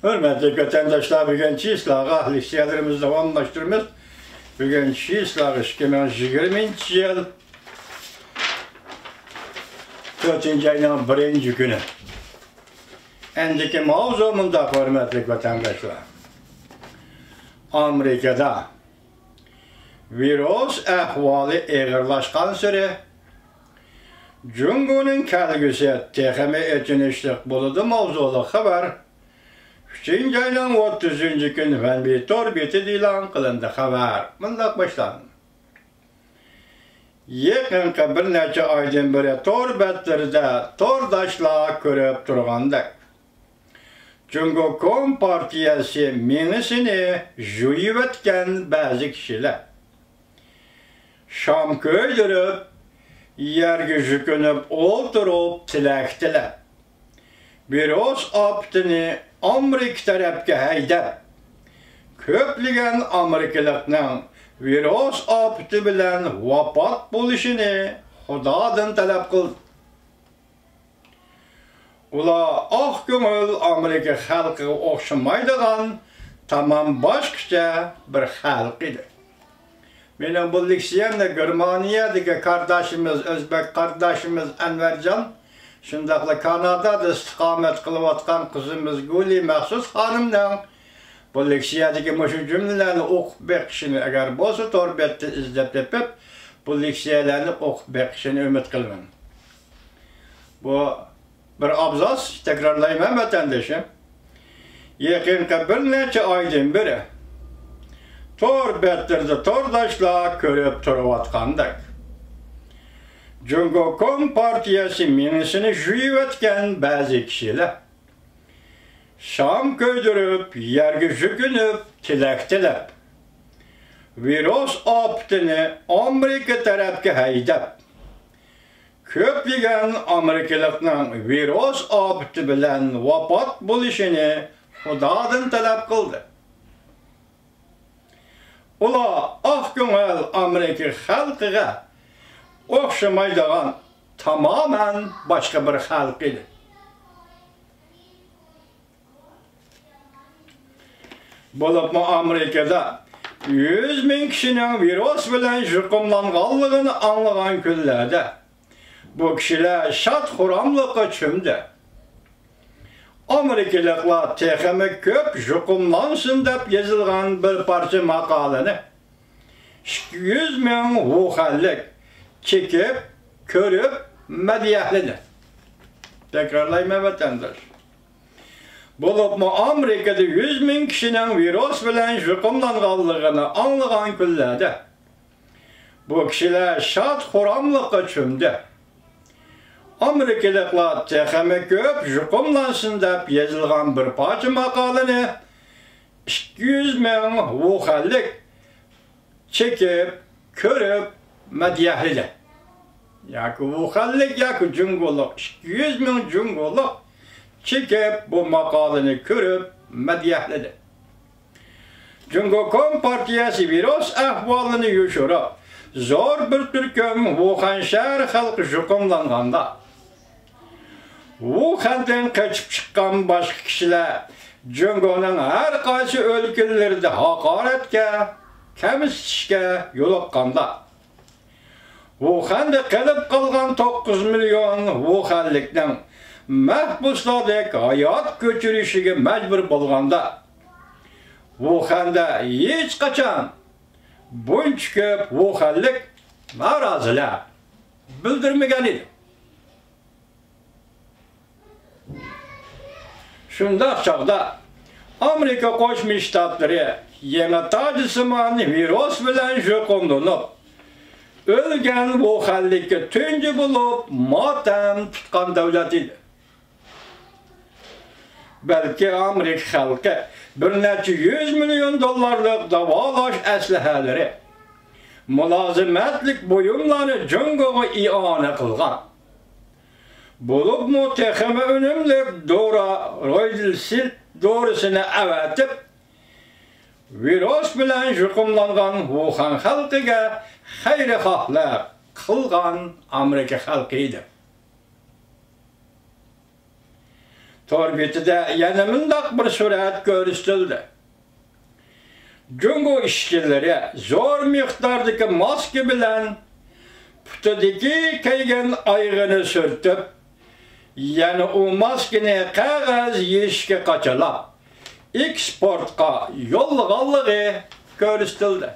Hürmetli vatandaşlar, bugün çislağı listelerimiz devamlaştırmış. Bugün çislağı 2020 yıl 4. ayının 1. günü. Endiki mavzumunda hürmetli vatandaşlar. Amerika'da virüs ahvali ağırlaşkan süre Cumhur'un kelgüsü tehime etkinişlik buludu mavzulu haber 3. ayının 30. gün Fenbi Torbeti ilan kılındı haber. Bundan başlandı. Yakınki bir neçe aydan beri Torbetler'de tordaşlığa körüp durgandık. Cumhur Kom Partiyası minisini juyup etken bazı kişiler Şam köydürüp, yerge jükünüp oturup tilektiler. Biraz aptını Amerik tarafga haydab, köpligen Amerikalıkның virus aptı bilen vapat buluşunu Xudadan talep kıldı. Ula ah köngül Amerika halkı okşamaydıgan tamam başkaça bir halk idi. Benim bu liksiyemde Germaniya'daki kardeşimiz, Özbek kardeşimiz Envercan, şundakla Kanada'da istikamet kılıvatkan kızımız Guli Mahsus Hanım'dan bu liksiyadaki meşhur cümlelerini okup bekişini eğer bozu torbette izlep yapıp bu liksiyelerini okup bekişini ümit kılmam. Bu bir abzas tekrarlayayım vatandaşım. Yakınki bir neçe aydan beri Torbetler'de tordaşlığa körüp turuvatkandık. Cumhur Kom Partiyası minisini juyup etken bazı kişiler Şam köydürüp, yerge jükünüp, tilektilep. Virüs aptını Amerika tarafga haydab, köpligen Amerikalıkның virüs aptı bilen vapat buluşunu Xudadan talep kıldı. Ula ah köngül Amerika halkıga okşamaydıgan tamamen başka bir halk idi. Bolup mu Amerika'da 100.000 kişinin virüs bilen jukumlanganlığını anlagan küllerde bu kişiler şat huramlıkka çümdü. Amerikalıklar tehime köp jukumlansın dep yazılgan bir parça makalını 200.000 vuhallik çekip, körüp, medyahledi. Tekrarlayma vatandaş. Bolup mu Amerika'da 100.000 kişinin virüs bilen jukumlanganlığını anlagan küllerde bu kişiler şat huramlıkka çümdü. Amerikalıklar tehime köp jukumlansın dep yazılgan bir parça makalını 200.000 vuhallik çekip, körüp, medyahledi. Yakı vuhallik yakı cunguluk 200.000 cunguluk çekip bu makalını körüp medyahledi. Cumhur Kom Partiyası virüs ahvalını yuşurup zor bir türküm Wuhan şehir halkı jukumlanganda Wuhan'dan kaçıp çıkan başka kişiler Cumhur'un her qaysı ülkelerde hakaretke, kemsitişke yoluqqanda Wuhan'da kalıp kalgan 9 milyon Wuhanlikning mahbuslardek hayat köçürüşüge mecbur bolganda Wuhan'da hiç kaçan bunç köp Wuhanlik narazılar bildirmegen idi. Şundaq çağda Amerika Qo'shma Shtatlari yana tajisiman virus bilan jukumlanıp ölgen Wuhanlikka tunji bulup motam tutgan davlat idi. Belki Amerika halkı bir neçe 100 milyon dollarlık davalaş aslahalari, mulazimatlik buyumlarını Cumhur'a iana kılgan. Bulup mu tehime önümlük doğrusunu avatip, virüs bilen jukumlangan Wuhan halkıga hayri haqlar kılgan Amerika halkıydı. Torbetide yana mundaq bir surat ko'rsatildi. Jungo ishchilari zo'r miqdordagi maska bilan putidagi kaygan ayg'ini surtib, yana u maskani qog'oz yeyishga qachalab, eksportga yo'llaganligi ko'rsatildi.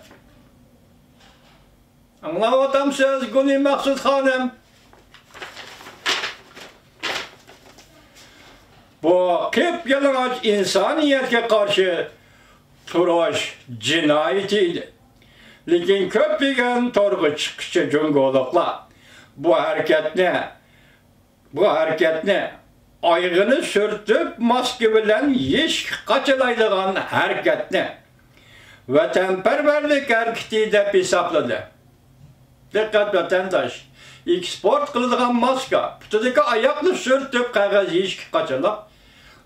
Anlayapsizmi Guli Maqsud xonim? Bu qip-yalang'och insoniyatga qarshi turish jinoyatiydi. Lekin ko'plagan to'g'ri chiqishchi jungoliklar bu harakatni ayg'ini surtib maska bilan yesh qachalaydigan harakatni vatanparvarlik harakati deb hisobladi. Diqqat vatandosh, eksport qilinadigan maska putidagi oyoqni surtib qog'oz yesh qachalab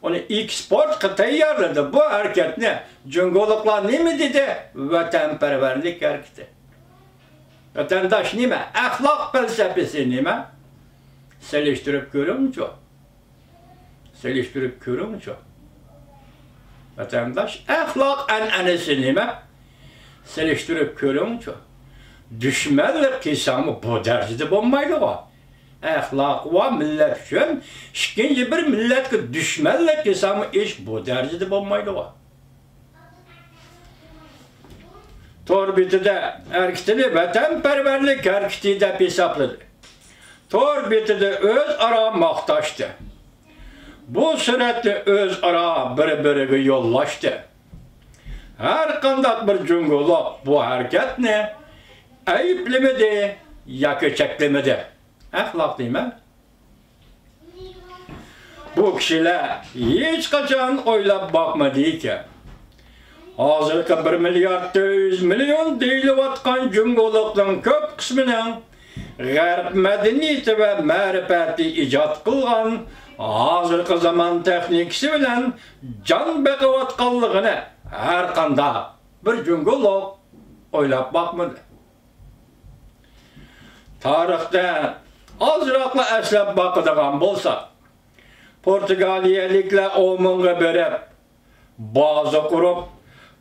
onu eksport tayyorladi. Bu hareketni jungoliklar nima dedi? Vatanparvarlik hareketi. Vatandaş nima? Axloq felsefesi nima? Seliştirib ko'ringchi. Seliştirib ko'ringchi. Vatandaş axloq an'anasi nima? Seliştirib ko'ringchi. Düşmanlik qilsami bu darajada bo'lmaydi-ku. Axloq va millat uchun ikkinchi bir millatga dushmanlik qilsami ish bu darajada bo'lmaydi-ku. Tor betida harakatini vatanparvarlik harakati deb hisobladi. Tor betida o'zaro maqtashdi. Bu suratni o'zaro bir-biriga yo'llashdi. Har qanday bir jungolik bu harakatni ayiblamadi yoki cheklamadi. Axloq deyman. Bu kishilar hech qachon o'ylab boqmadi ekan. Hozirgi 1 milliard 400 million deyilayotgan jungolikning ko'p qismining g'arb madaniyati va ma'rifati ijod qilgan hozirgi zamon texnikasi bilan jon boqayotganligini har qanday bir jungolik o'ylab boqmadi. Tarixda azroqla eslab bakıdığan bolsa, Portugaliyaliklar omunga berib, bazı kurup,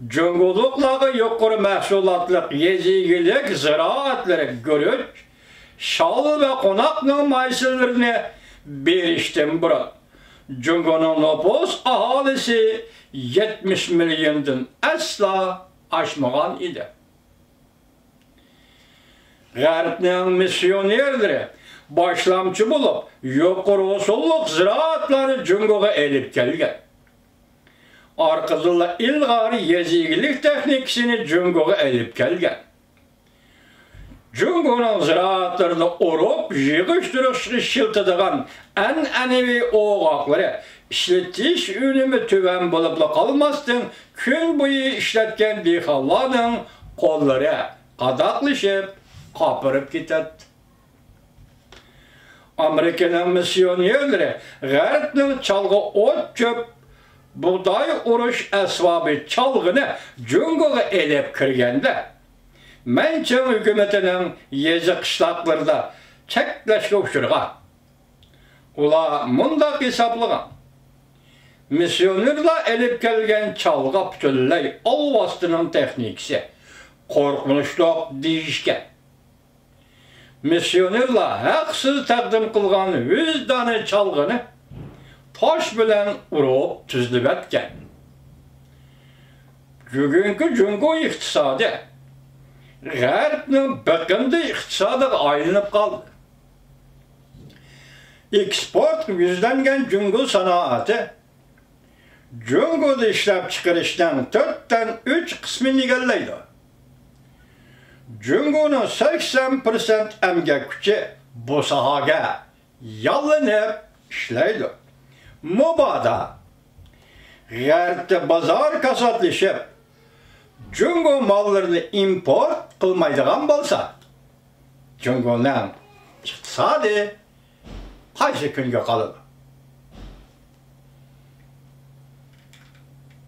jungoliklarga yuqori mahsulotlik, yezigilik, ziraatları görüş, şal ve qonaqning maysillarini berishdan burun. Jungoning nüfus aholisi 70 milyondan asla aşmagan idi. G'arbning missionerlari boshlamchi bo'lib, yuqori usulliq ziraatlarni jungoga elib kelgan. Orqasida ilg'ori yezigilik texnikasini jungoga elib kelgan. Jungoning ziraatlarini o'rib, yig'ishtirib shiltadigan an'anaviy o'g'oqlari ishlatish unumi tuvan bo'lib qolmasdan kun bo'yi ishlatgan dehqonlarning qo'llari qadoqlashib qopirib ketadi. Amerikaning missionerlari g'arbning chalg'i o't cho'p, buğday urush asbobi chalg'ini jungoga elib kirganda, Manchun hukumatining yezi qishloqlarida cheklashga uchirgan. Ular mundaq hisoblagan. Missionerlar elib kelgan chalg'i butunlay olvostining texnikasi qo'rqinchliq deyishgan. Missionerlar haqsiz taqdim qilgan 100 dona chalg'ini tosh bilan urib tuzlab etgan. Bugungi jungo iqtisodi g'arbning biqindi iqtisodiga aylanib qoldi. Eksport yuzlangan jungo sanoati jungoda ishlab chiqarishdan 4 dan 3 qismini egallaydi. Jungoning 80% emgak kuchi bu sohaga yollanib ishlaydi. Mobodo g'arbda bozor kasotlashib, jungo mollarini import qilmaydigan bo'lsa, jungoning iqtisodi qaysi kunga qoladi?